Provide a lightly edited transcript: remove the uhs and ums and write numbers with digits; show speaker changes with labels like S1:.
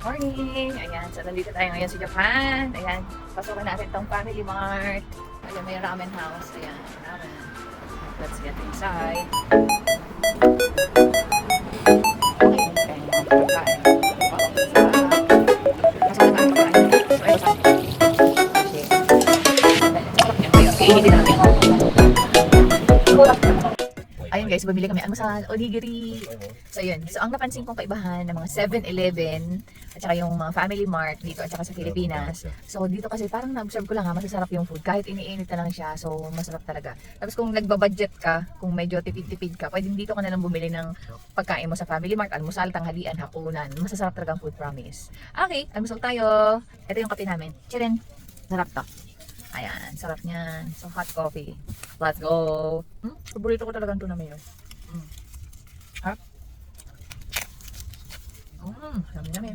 S1: Morning! Ayan, so nandito tayo ngayon sa Japan. Ayan, pasukan natin tong Family Mart. Ayan, may ramen house. Ayan, ramen. Let's get inside. Okay, pagkain. Masarap ang pagkain. So, ayun sa akin. Iinitin natin. Ayun guys, bumili kami almusal, onigiri. So yun. So ang napansin kong kaibahan ng mga 7-Eleven at saka yung mga Family Mart dito at saka sa Pilipinas. So dito kasi parang na-observe ko lang masasarap yung food. Kahit iniinit na lang siya, so masarap talaga. Tapos kung nagbabudget ka, kung medyo tipid-tipid ka, pwedeng dito ka na lang bumili ng pagkain mo sa Family Mart, almusal, tanghalian, hapunan. Masasarap talaga ang food, promise. Okay, almusal tayo. Ito yung kape namin. Chirin. Sarap to. Ayan, sarap niyan. So, hot coffee. Let's go! Paborito ko talaga ito na mayo. Harap. Yummy, yummy.